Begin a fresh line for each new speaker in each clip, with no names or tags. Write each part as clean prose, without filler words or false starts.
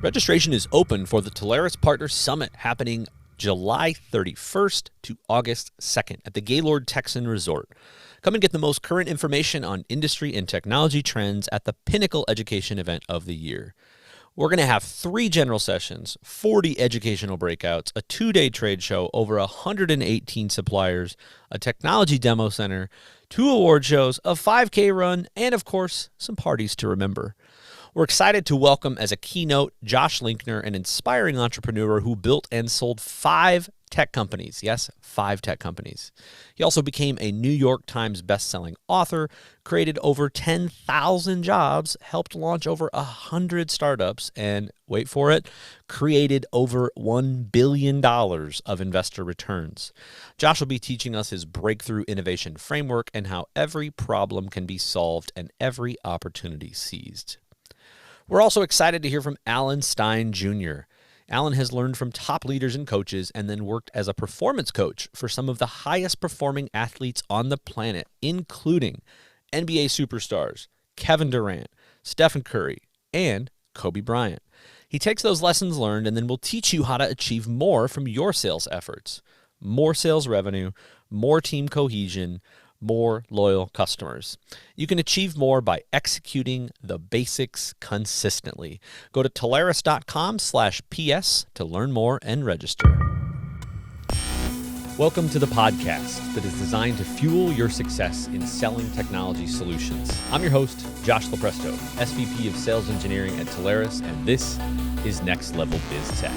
Registration is open for the Teleris Partner Summit happening July 31st to August 2nd at the Gaylord Texan Resort. Come and get the most current information on industry and technology trends at the pinnacle education event of the year. We're going to have 3 general sessions, 40 educational breakouts, a 2-day trade show, over 118 suppliers, a technology demo center, 2 award shows, a 5K run, and of course, some parties to remember. We're excited to welcome as a keynote Josh Linkner, an inspiring entrepreneur who built and sold 5 tech companies. Yes, 5 tech companies. He also became a New York Times bestselling author, created over 10,000 jobs, helped launch over 100 startups, and wait for it, created over $1 billion of investor returns. Josh will be teaching us his breakthrough innovation framework and how every problem can be solved and every opportunity seized. We're also excited to hear from Alan Stein Jr. Alan has learned from top leaders and coaches and then worked as a performance coach for some of the highest performing athletes on the planet, including NBA superstars Kevin Durant, Stephen Curry, and Kobe Bryant. He takes those lessons learned and then will teach you how to achieve more from your sales efforts. More sales revenue, more team cohesion, more loyal customers. You can achieve more by executing the basics consistently. Go to Teleris.com/PS to learn more and register. Welcome to the podcast that is designed to fuel your success in selling technology solutions. I'm your host, Josh Lopresto, SVP of Sales Engineering at Teleris, and this is Next Level Biz Tech.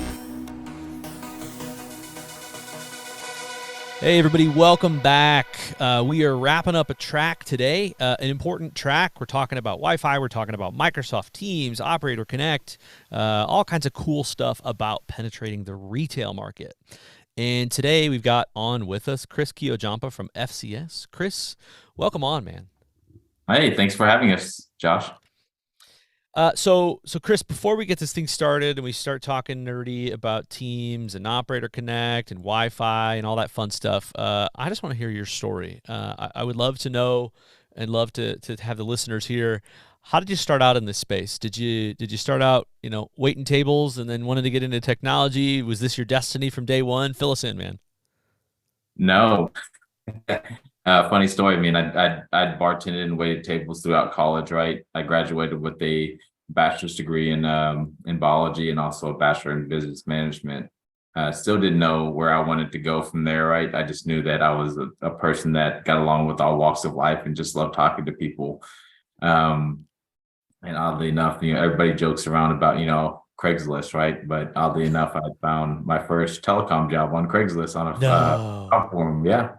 Hey everybody, welcome back. We are wrapping up a track today, an important track. We're talking about Wi-Fi, we're talking about Microsoft Teams, Operator Connect, all kinds of cool stuff about penetrating the retail market. And today we've got on with us Chris Keojampa from FCS. Chris, welcome on, man.
Hey, thanks for having us, Josh.
So Chris, before we get this thing started and we start talking nerdy about Teams and Operator Connect and Wi-Fi and all that fun stuff, I just want to hear your story. I would love to know and love to have the listeners here. How did you start out in this space? Did you start out, waiting tables and then wanted to get into technology? Was this your destiny from day one? Fill us in, man.
No. Funny story. I mean, I'd bartended and waited tables throughout college, right? I graduated with a bachelor's degree in biology and also a bachelor in business management. Still didn't know where I wanted to go from there, right? I just knew that I was a person that got along with all walks of life and just loved talking to people. And oddly enough, everybody jokes around about, Craigslist, right? But oddly enough, I found my first telecom job on Craigslist on a job forum. Yeah.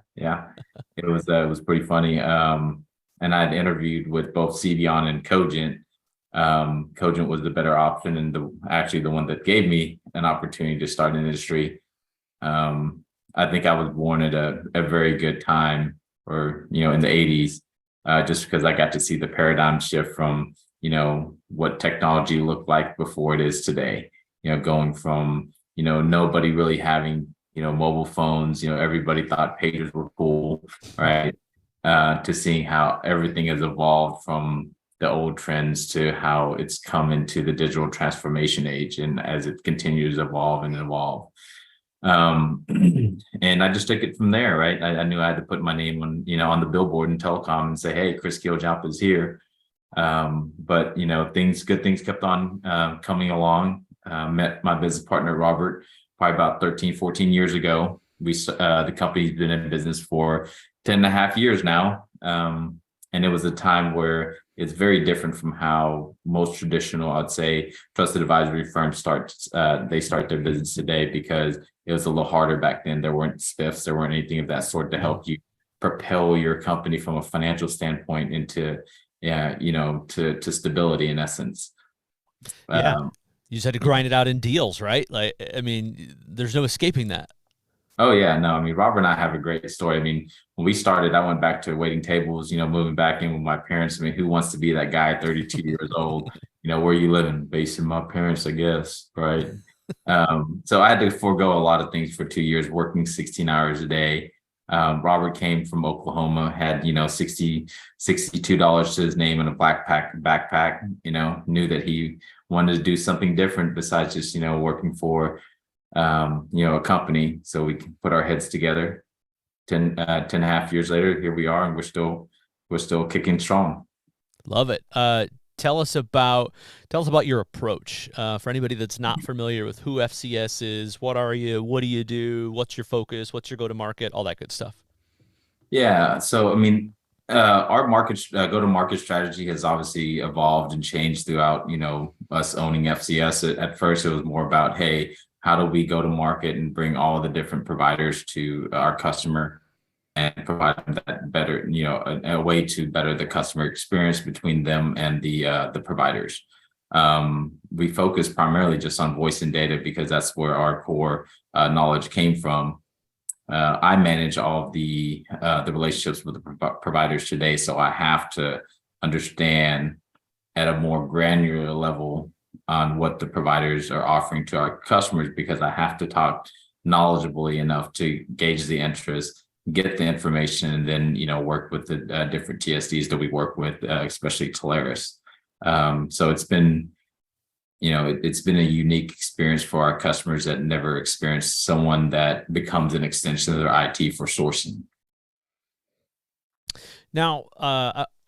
It was pretty funny. And I'd interviewed with both CDON and Cogent. Cogent was the better option and actually the one that gave me an opportunity to start an industry. I think I was born at a very good time, or in the 80s, just because I got to see the paradigm shift from what technology looked like before it is today. Going from nobody really having mobile phones, everybody thought pagers were cool, right? To seeing how everything has evolved from the old trends to how it's come into the digital transformation age, and as it continues to evolve and evolve. And I just took it from there, right? I knew I had to put my name on, on the billboard in telecom and say, hey, Chris Keojampa is here. But good things kept on coming along. Met my business partner, Robert, probably about 13, 14 years ago. The company's been in business for 10 and a half years now. And it was a time where it's very different from how most traditional, I'd say, trusted advisory firms start their business today, because it was a little harder back then. There weren't spiffs, there weren't anything of that sort to help you propel your company from a financial standpoint into to stability, in essence.
Yeah. You just had to grind it out in deals, right? Like, I mean, there's no escaping that.
Oh yeah, no, I mean, Robert and I have a great story. I mean, when we started, I went back to waiting tables, moving back in with my parents. I mean, who wants to be that guy at 32 years old? Where are you living? Based in my parents, I guess, right? So I had to forego a lot of things for 2 years, working 16 hours a day. Robert came from Oklahoma, had, $62 to his name in a backpack, knew that he wanted to do something different besides just, working for, a company. So we can put our heads together. 10.5 years later, here we are, and we're still kicking strong.
Love it. Tell us about your approach. For anybody that's not familiar with who FCS is, what are you? What do you do? What's your focus? What's your go-to-market? All that good stuff.
Yeah. So, I mean, our go-to-market strategy has obviously evolved and changed throughout, us owning FCS. At first, it was more about, hey, how do we go to market and bring all the different providers to our customer and provide them that better, a way to better the customer experience between them and the providers. We focus primarily just on voice and data because that's where our core knowledge came from. I manage all of the relationships with the providers today, so I have to understand at a more granular level on what the providers are offering to our customers, because I have to talk knowledgeably enough to gauge the interest, get the information, and then work with the different TSDs that we work with, especially Telarus. So it's been it's been a unique experience for our customers that never experienced someone that becomes an extension of their IT for sourcing.
Now,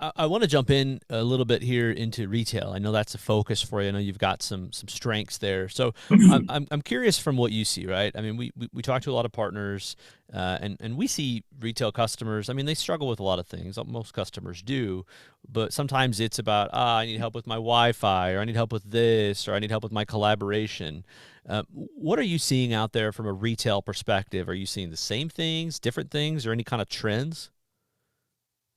I want to jump in a little bit here into retail. I know that's a focus for you. I know you've got some strengths there. So I'm curious from what you see, right? I mean, we talk to a lot of partners, and we see retail customers. I mean, they struggle with a lot of things. Most customers do, but sometimes it's about, I need help with my Wi-Fi, or I need help with this, or I need help with my collaboration. What are you seeing out there from a retail perspective? Are you seeing the same things, different things, or any kind of trends?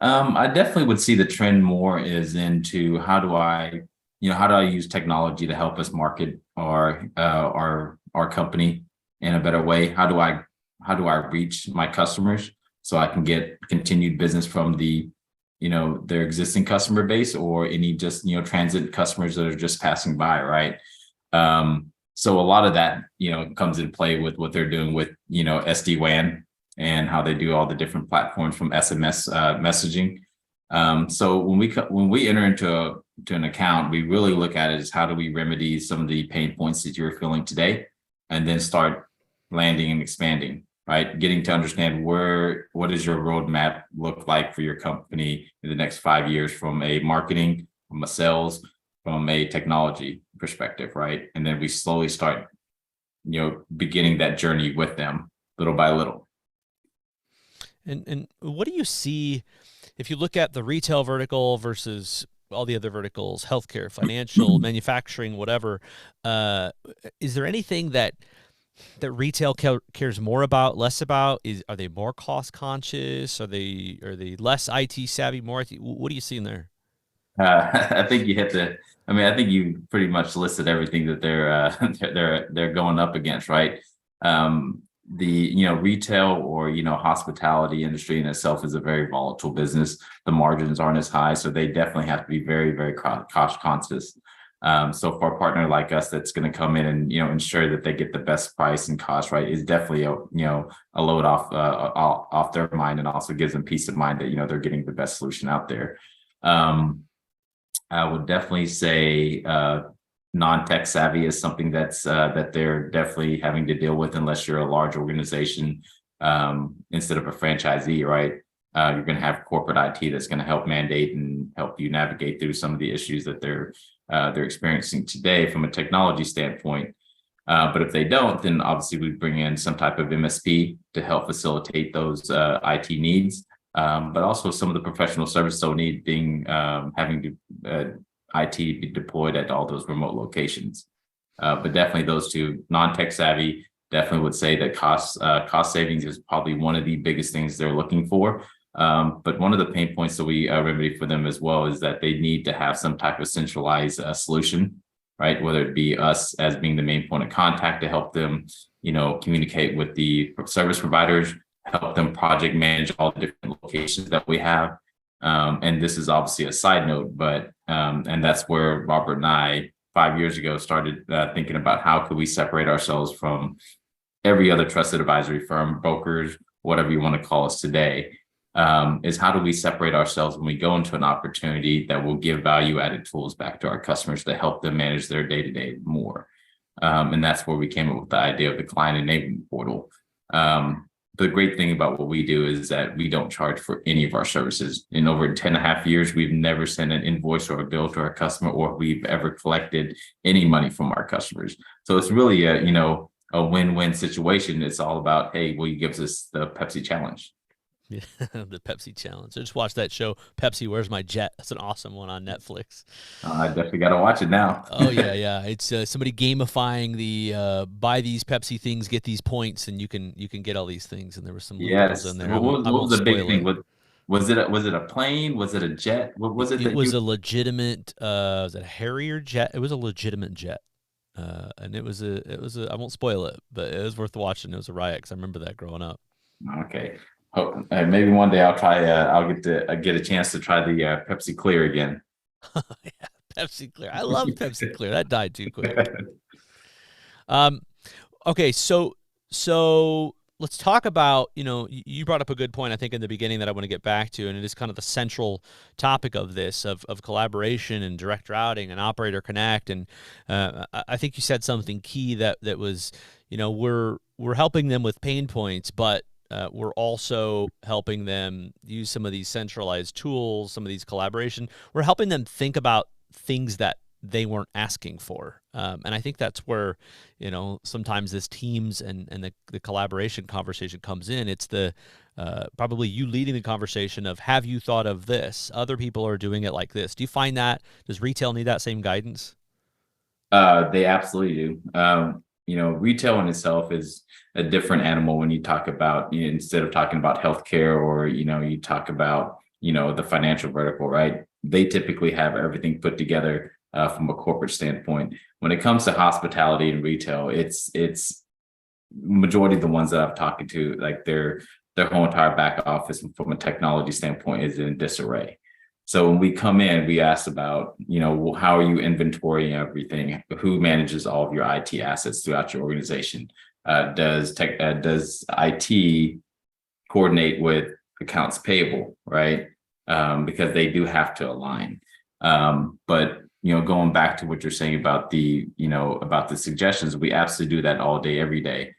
I definitely would see the trend more is into how do I use technology to help us market our company in a better way? How do I reach my customers so I can get continued business from their existing customer base, or any just transit customers that are just passing by, right? So a lot of that comes into play with what they're doing with SD-WAN and how they do all the different platforms from SMS messaging. So when we enter into an account, we really look at it as how do we remedy some of the pain points that you're feeling today, and then start landing and expanding, right? Getting to understand what does your roadmap look like for your company in the next 5 years, from a marketing, from a sales, from a technology perspective, right? And then we slowly start, beginning that journey with them little by little.
And what do you see if you look at the retail vertical versus all the other verticals, healthcare, financial, manufacturing, whatever? Is there anything that retail cares more about, less about? Are they more cost conscious? Are they less IT savvy, more IT? What are you seeing there?
I think you hit the. I mean, I think you pretty much listed everything that they're going up against, right? The retail or hospitality industry in itself is a very volatile business. The margins aren't as high, so they definitely have to be very, very cost conscious. So for a partner like us that's going to come in and ensure that they get the best price and cost right, is definitely a load off their mind, and also gives them peace of mind that they're getting the best solution out there. I would definitely say non-tech savvy is something that they're definitely having to deal with, unless you're a large organization instead of a franchisee, right? You're going to have corporate IT that's going to help mandate and help you navigate through some of the issues that they're experiencing today from a technology standpoint. But if they don't, then obviously we bring in some type of MSP to help facilitate those IT needs. But also some of the professional services they'll need, having to IT be deployed at all those remote locations. But definitely those two, non-tech savvy, definitely would say that cost savings is probably one of the biggest things they're looking for. But one of the pain points that we remedy for them as well is that they need to have some type of centralized solution, right? Whether it be us as being the main point of contact to help them, communicate with the service providers, help them project manage all the different locations that we have. And this is obviously a side note, but and that's where Robert and I 5 years ago started thinking about how could we separate ourselves from every other trusted advisory firm, brokers, whatever you want to call us today. is how do we separate ourselves when we go into an opportunity that will give value added tools back to our customers to help them manage their day to day more. And that's where we came up with the idea of the client enablement portal. The great thing about what we do is that we don't charge for any of our services. In over 10 and a half years, we've never sent an invoice or a bill to our customer, or we've ever collected any money from our customers. So it's really a win-win situation. It's all about, hey, will you give us the Pepsi challenge?
Yeah, the Pepsi challenge. I just watched that show, Pepsi, Where's My Jet? That's an awesome one on Netflix.
I definitely got to watch it now.
Oh yeah, yeah. It's somebody gamifying the buy these Pepsi things, get these points, and you can get all these things. And there were some loopholes
Yes.
in there.
What
I won't
was the big
spoil
thing?
it.
Was it a plane? Was it a jet? What was it
It
that
was
you?
a legitimate was it a Harrier jet? It was a legitimate jet. And it was a I won't spoil it, but it was worth watching. It was a riot because I remember that growing up.
Okay. Maybe one day I'll try. I'll get a chance to try the Pepsi Clear again.
Yeah, Pepsi Clear. I love Pepsi Clear. That died too quick. Um, okay, so let's talk about, you brought up a good point, I think, in the beginning that I want to get back to, and it is kind of the central topic of this, of collaboration and direct routing and operator connect. And I think you said something key that was, we're helping them with pain points, but we're also helping them use some of these centralized tools, some of these collaboration. We're helping them think about things that they weren't asking for. And I think that's where, sometimes this teams and the collaboration conversation comes in. It's the probably you leading the conversation of, have you thought of this? Other people are doing it like this. Do you find that? Does retail need that same guidance?
They absolutely do. Retail in itself is a different animal when you talk about, instead of talking about healthcare, or, you talk about, the financial vertical, right? They typically have everything put together from a corporate standpoint. When it comes to hospitality and retail, it's majority of the ones that I've talked to, like their whole entire back office from a technology standpoint is in disarray. So when we come in, we ask about, well, how are you inventorying everything? Who manages all of your IT assets throughout your organization? Does IT coordinate with accounts payable, right? Because they do have to align. But going back to what you're saying about about the suggestions, we absolutely do that all day, every day.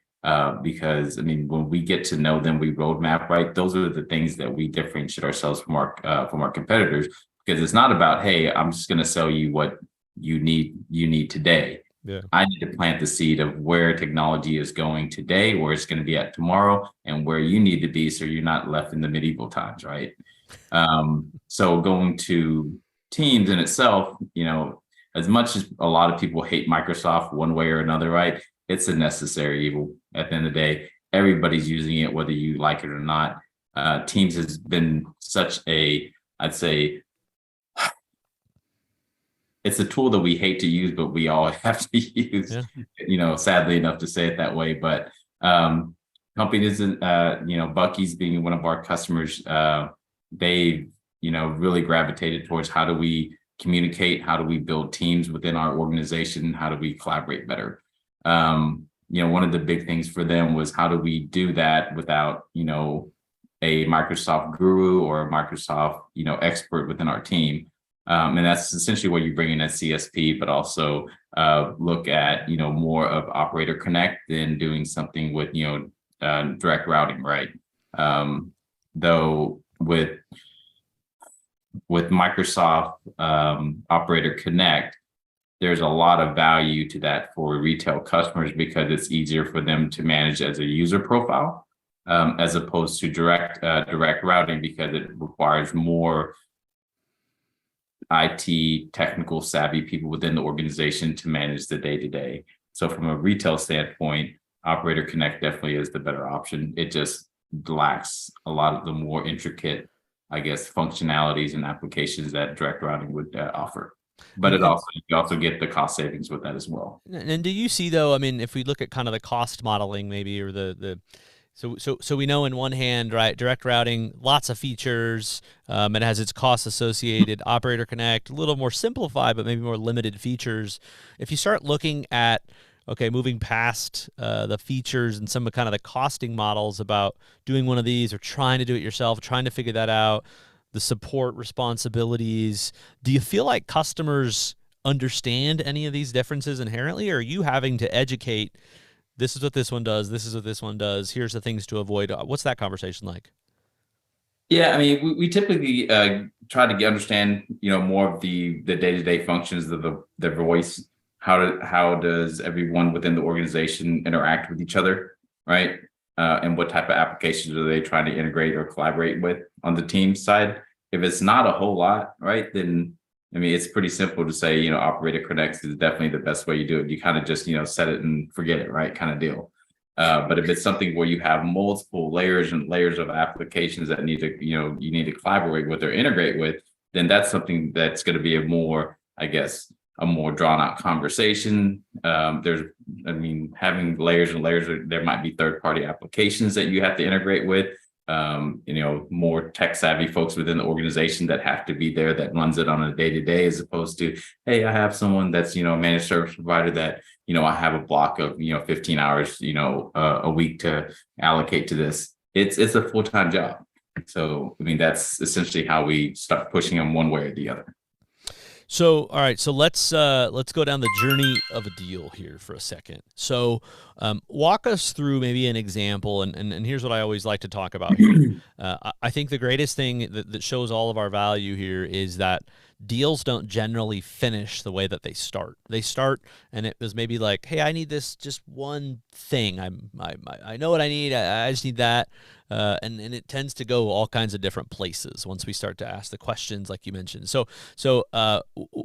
Because when we get to know them, we roadmap, right? Those are the things that we differentiate ourselves from our competitors, because it's not about, hey, I'm just going to sell you what you need today.
Yeah.
I need to plant the seed of where technology is going today, where it's going to be at tomorrow, and where you need to be, so you're not left in the medieval times, right? So going to Teams in itself, as much as a lot of people hate Microsoft one way or another, right? It's a necessary evil. At the end of the day, everybody's using it, whether you like it or not. Teams has been such I'd say, it's a tool that we hate to use, but we all have to use, sadly enough to say it that way. But companies, Bucky's being one of our customers, they, really gravitated towards, how do we communicate? How do we build teams within our organization? How do we collaborate better? One of the big things for them was, how do we do that without, a Microsoft guru or a Microsoft, expert within our team? And that's essentially where you bring in a CSP, but also look at, more of Operator Connect than doing something with, direct routing, right? Though with Microsoft Operator Connect, there's a lot of value to that for retail customers, because it's easier for them to manage as a user profile, as opposed to direct routing, because it requires more IT technical savvy people within the organization to manage the day-to-day. So from a retail standpoint, Operator Connect definitely is the better option. It just lacks a lot of the more intricate, I guess, functionalities and applications that direct routing would offer. But you also get the cost savings with that as well.
And do you see, though, if we look at kind of the cost modeling, maybe, or so we know, in one hand, right, direct routing, lots of features, it has its costs associated. Operator Connect, a little more simplified, but maybe more limited features. If you start looking at okay, moving past the features and some of kind of the costing models about doing one of these or trying to do it yourself, trying to figure that out, the support responsibilities. Do you feel like customers understand any of these differences inherently, or are you having to educate, this is what this one does, this is what this one does, here's the things to avoid? What's that conversation like?
Yeah, I mean, we typically try to understand, more of the day-to-day functions of the voice. How does everyone within the organization interact with each other, right? And what type of applications are they trying to integrate or collaborate with on the team side? If it's not a whole lot, right, then I mean, it's pretty simple to say, Operator Connects is definitely the best way you do it. You kind of just, set it and forget it, right, kind of deal. But if it's something where you have multiple layers and layers of applications that need to, you need to collaborate with or integrate with, then that's something that's going to be a more drawn out conversation. Having layers and layers, there might be third party applications that you have to integrate with. More tech savvy folks within the organization that have to be there that runs it on a day to day, as opposed to, hey, I have someone that's, a managed service provider that, I have a block of, 15 hours, a week to allocate to this. It's a full-time job. So, I mean, that's essentially how we start pushing them one way or the other.
So, all right. So let's go down the journey of a deal here for a second. So, walk us through maybe an example, and here's what I always like to talk about here. I think the greatest thing that shows all of our value here is that deals don't generally finish the way that they start. They start, and it was maybe like, hey, I need this just one thing. I know what I need. I just need that. And it tends to go all kinds of different places once we start to ask the questions, like you mentioned. So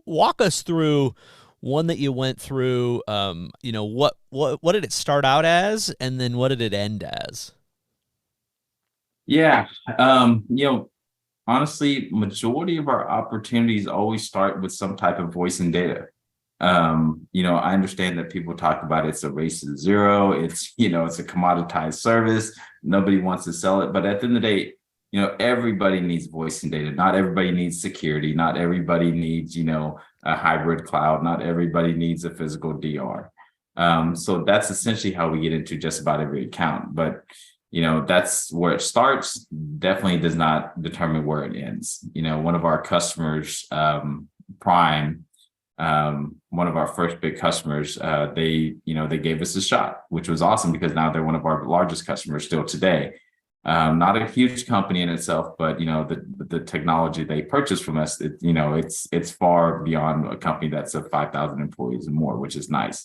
walk us through one that you went through. What did it start out as, and then what did it end as?
Yeah. Honestly, majority of our opportunities always start with some type of voice and data. I understand that people talk about it's a race to zero. It's, it's a commoditized service. Nobody wants to sell it. But at the end of the day, everybody needs voice and data. Not everybody needs security. Not everybody needs, a hybrid cloud. Not everybody needs a physical DR. So that's essentially how we get into just about every account. But that's where it starts, definitely does not determine where it ends. One of our customers, Prime, one of our first big customers, they gave us a shot, which was awesome because now they're one of our largest customers still today. Not a huge company in itself, but the technology they purchased from us, it's far beyond a company that's of 5,000 employees and more, which is nice.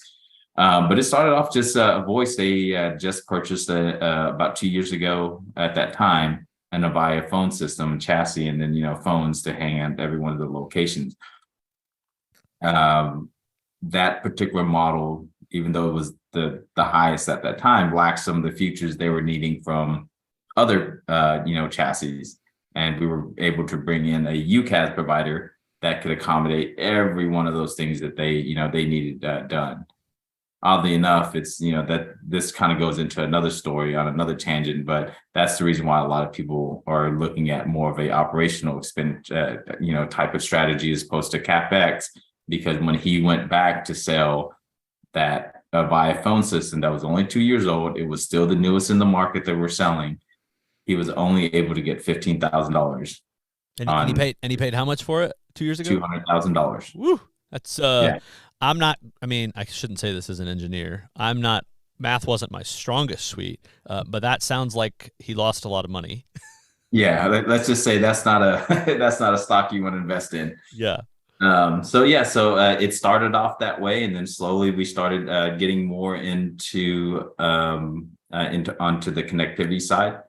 But it started off just a voice. They just purchased about 2 years ago at that time, and Avaya phone system and chassis, and then phones to hang at every one of the locations. That particular model, even though it was the highest at that time, lacked some of the features they were needing from other chassis, and we were able to bring in a UCaaS provider that could accommodate every one of those things that they needed done. Oddly enough, it's that this kind of goes into another story on another tangent, but that's the reason why a lot of people are looking at more of a operational expenditure, type of strategy as opposed to CapEx. Because when he went back to sell that Avaya phone system that was only 2 years old, it was still the newest in the market that we're selling. He was only able to get $15,000.
And he paid how much for it 2 years ago?
$200,000.
Woo! That's
Yeah.
I'm not. I mean, I shouldn't say this as an engineer. I'm not. Math wasn't my strongest suite, but that sounds like he lost a lot of money.
Yeah, let's just say that's not a that's not a stock you want to invest in.
Yeah.
So it started off that way, and then slowly we started getting more into onto the connectivity side.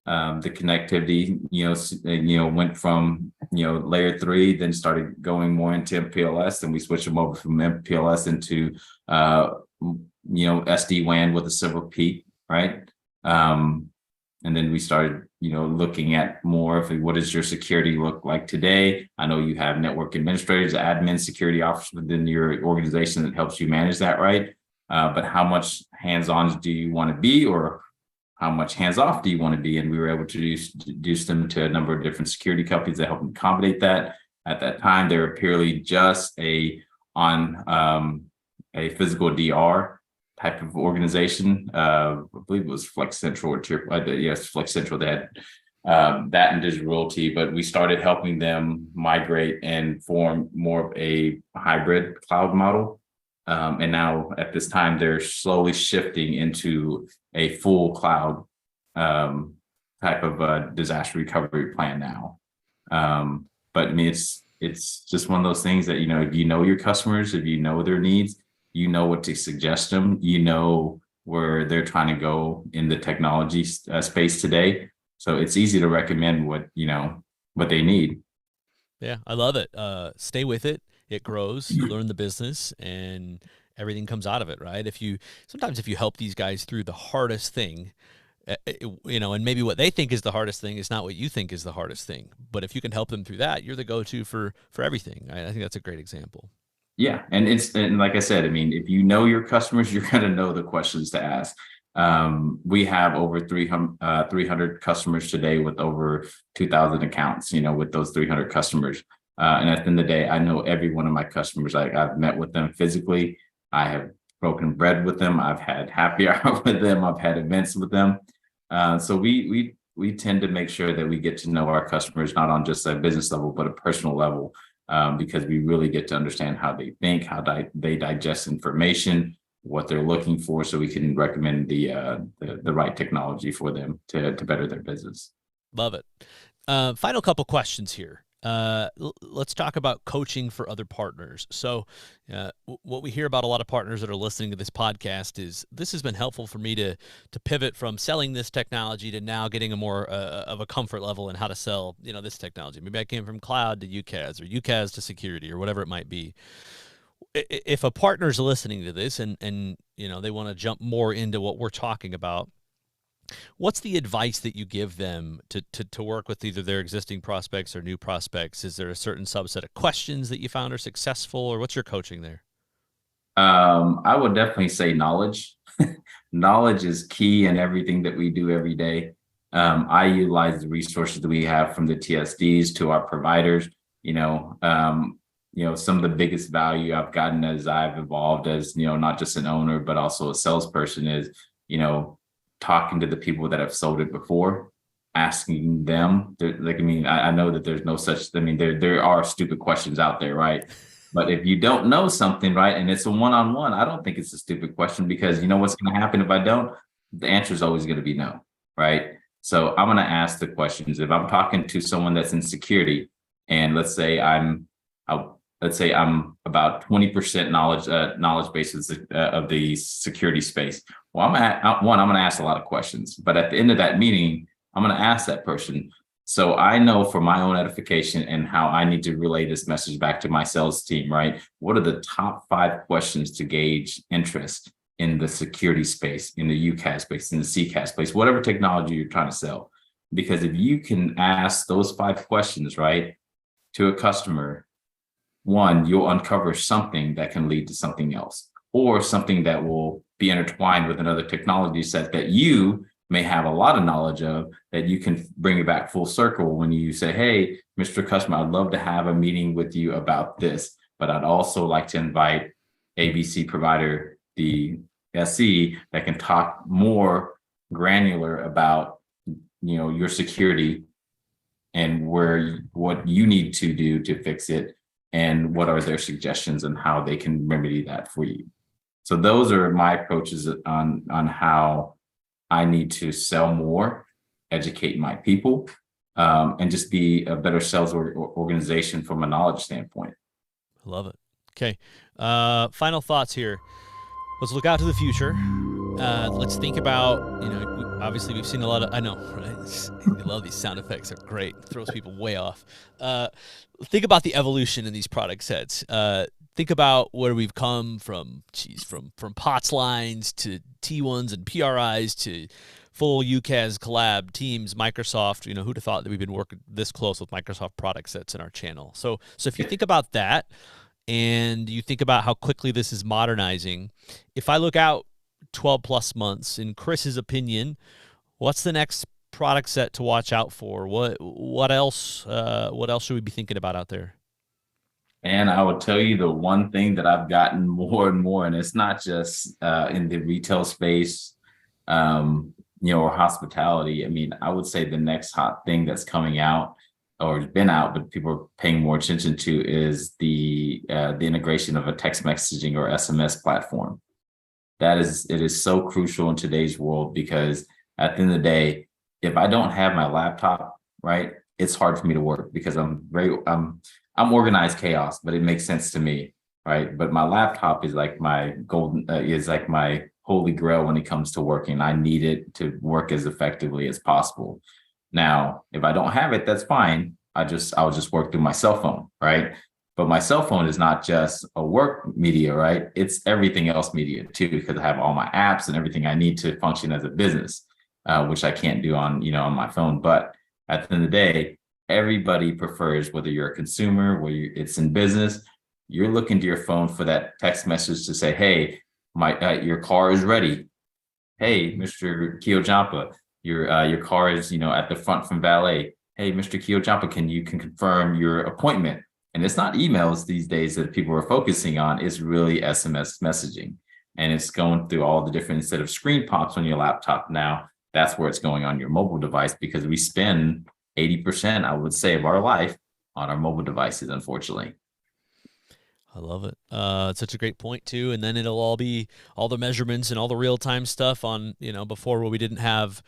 The connectivity, went from layer 3, then started going more into MPLS, and we switched them over from MPLS into SD-WAN with a silver peak, right? And then we started, looking at more of what does your security look like today? I know you have network administrators, admin, security officers within your organization that helps you manage that, right? But how much hands-on do you want to be, or how much hands-off do you want to be? And we were able to introduce them to a number of different security companies that help accommodate that. At that time, they were purely just on a physical DR. type of organization. I believe it was Flex Central or yes, Flex Central. They had that and Digital Realty, but we started helping them migrate and form more of a hybrid cloud model. And now at this time, they're slowly shifting into a full cloud type of disaster recovery plan now. But I mean, it's just one of those things that, if you know your customers, if you know their needs, you know what to suggest them, you know where they're trying to go in the technology space today. So it's easy to recommend what they need.
Yeah, I love it. Stay with it. It grows. You learn the business, and everything comes out of it, right? Sometimes if you help these guys through the hardest thing, and maybe what they think is the hardest thing is not what you think is the hardest thing. But if you can help them through that, you're the go-to for everything. I think that's a great example.
Yeah, and like I said, I mean, if you know your customers, you're going to know the questions to ask. We have over 300 customers today with over 2,000 accounts, with those 300 customers. And at the end of the day, I know every one of my customers. I've met with them physically. I have broken bread with them. I've had happy hour with them. I've had events with them. So we tend to make sure that we get to know our customers, not on just a business level, but a personal level, because we really get to understand how they think, how they digest information, what they're looking for, so we can recommend the right technology for them to better their business.
Love it. Final couple questions here. Let's talk about coaching for other partners. So what we hear about a lot of partners that are listening to this podcast is this has been helpful for me to pivot from selling this technology to now getting a more of a comfort level in how to sell, this technology. Maybe I came from cloud to UCaaS, or UCaaS to security, or whatever it might be. If a partner's listening to this and they want to jump more into what we're talking about, what's the advice that you give them to work with either their existing prospects or new prospects? Is there a certain subset of questions that you found are successful, or what's your coaching there?
I would definitely say knowledge. Knowledge is key in everything that we do every day. I utilize the resources that we have from the TSDs to our providers. Some of the biggest value I've gotten as I've evolved as, not just an owner, but also a salesperson is, talking to the people that have sold it before, asking them. I know that there's no such, there are stupid questions out there, right? But if you don't know something, right, and it's a one-on-one, I don't think it's a stupid question, because you know what's going to happen if I don't? The answer is always going to be no, right? So I'm going to ask the questions. If I'm talking to someone that's in security, and let's say I'm about 20% knowledge basis of the security space. Well, I'm going to ask a lot of questions, but at the end of that meeting, I'm going to ask that person. So I know for my own edification and how I need to relay this message back to my sales team, right? What are the top 5 questions to gauge interest in the security space, in the UCaaS space, in the CCaaS space, whatever technology you're trying to sell? Because if you can ask those 5 questions, right, to a customer, one, you'll uncover something that can lead to something else, or something that will be intertwined with another technology set that you may have a lot of knowledge of, that you can bring it back full circle when you say, hey, Mr. Customer, I'd love to have a meeting with you about this, but I'd also like to invite ABC provider, the SE, that can talk more granular about, your security and what you need to do to fix it, and what are their suggestions and how they can remedy that for you. So those are my approaches on how I need to sell more, educate my people, and just be a better sales organization from a knowledge standpoint.
I love it. Okay. Final thoughts here. Let's look out to the future. Let's think about, obviously we've seen a lot of, I know, right? I love these sound effects. They're great. It throws people way off. Think about the evolution in these product sets. Think about where we've come from, from POTS lines to T1s and PRIs to full UCaaS collab teams, Microsoft. Who'd have thought that we've been working this close with Microsoft product sets in our channel? So if you think about that, and you think about how quickly this is modernizing, if I look out 12 plus months, in Chris's opinion, what's the next product set to watch out for? What else should we be thinking about out there?
And I will tell you the one thing that I've gotten more and more, and it's not just in the retail space, or hospitality. I mean, I would say the next hot thing that's coming out or has been out, but people are paying more attention to is the integration of a text messaging or SMS platform. It is so crucial in today's world because at the end of the day, if I don't have my laptop, right, it's hard for me to work because I'm organized chaos, but it makes sense to me, right? But my laptop is like my is like my holy grail when it comes to working. I need it to work as effectively as possible. Now, if I don't have it, that's fine. I'll just work through my cell phone, right? But my cell phone is not just a work media, right? It's everything else media too, because I have all my apps and everything I need to function as a business, which I can't do on my phone. But at the end of the day, everybody prefers, whether you're a consumer, it's in business, you're looking to your phone for that text message to say, hey, your car is ready. Hey, Mr. Keojampa, your car is at the front from valet. Hey, Mr. Keojampa, can confirm your appointment? And it's not emails these days that people are focusing on, it's really SMS messaging. And it's going through all the different, instead of screen pops on your laptop now, that's where it's going on your mobile device, because we spend 80%, I would say, of our life on our mobile devices, unfortunately.
I love it. It's such a great point too. And then it'll all be all the measurements and all the real-time stuff on, before where we didn't have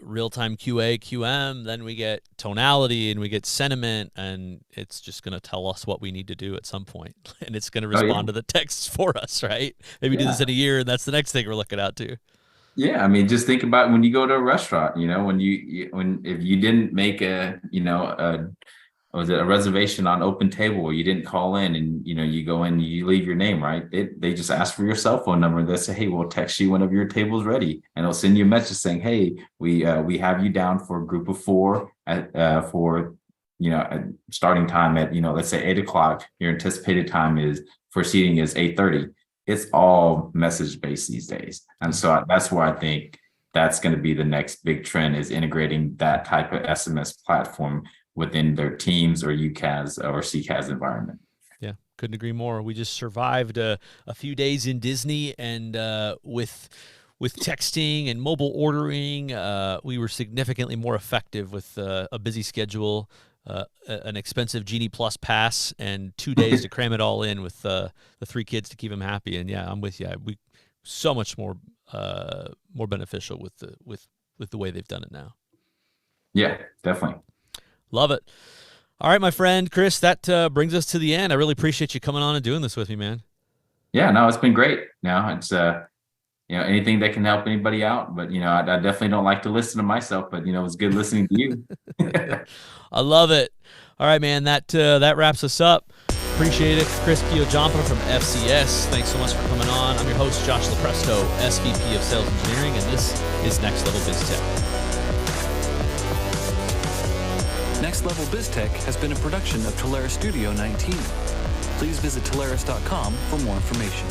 real-time QA, QM, then we get tonality and we get sentiment, and it's just going to tell us what we need to do at some point. And it's going to respond to the texts for us, right? Maybe do this in a year, and that's the next thing we're looking out to.
Yeah, I mean, just think about when you go to a restaurant, if you didn't make a reservation on Open Table, or you didn't call in, and you go in, you leave your name, right? They just ask for your cell phone number, and they say, hey, we'll text you whenever your table's ready, and they'll send you a message saying, hey, we have you down for a group of 4 for starting time at let's say 8:00. Your anticipated time for seating is 8:30. It's all message based these days. And so that's where I think that's going to be the next big trend, is integrating that type of SMS platform within their Teams or UCaaS or CCaaS environment.
Yeah, couldn't agree more. We just survived a few days in Disney, and with texting and mobile ordering, we were significantly more effective with a busy schedule, an expensive Genie Plus pass, and 2 days to cram it all in with the 3 kids to keep them happy. And yeah, I'm with you. We so much more beneficial with the way they've done it now.
Yeah, definitely.
Love it. All right, my friend Chris, that brings us to the end. I really appreciate you coming on and doing this with me, man.
Yeah, no, it's been great. It's anything that can help anybody out, but I definitely don't like to listen to myself, but it's good listening to you.
I love it. All right, man, that wraps us up. Appreciate it. Chris Keojampa from FCS. Thanks so much for coming on. I'm your host, Josh Lopresto, SVP of Sales Engineering, and this is Next Level Biz Tech.
Next Level Biz Tech has been a production of Talaris Studio 19. Please visit Talaris.com for more information.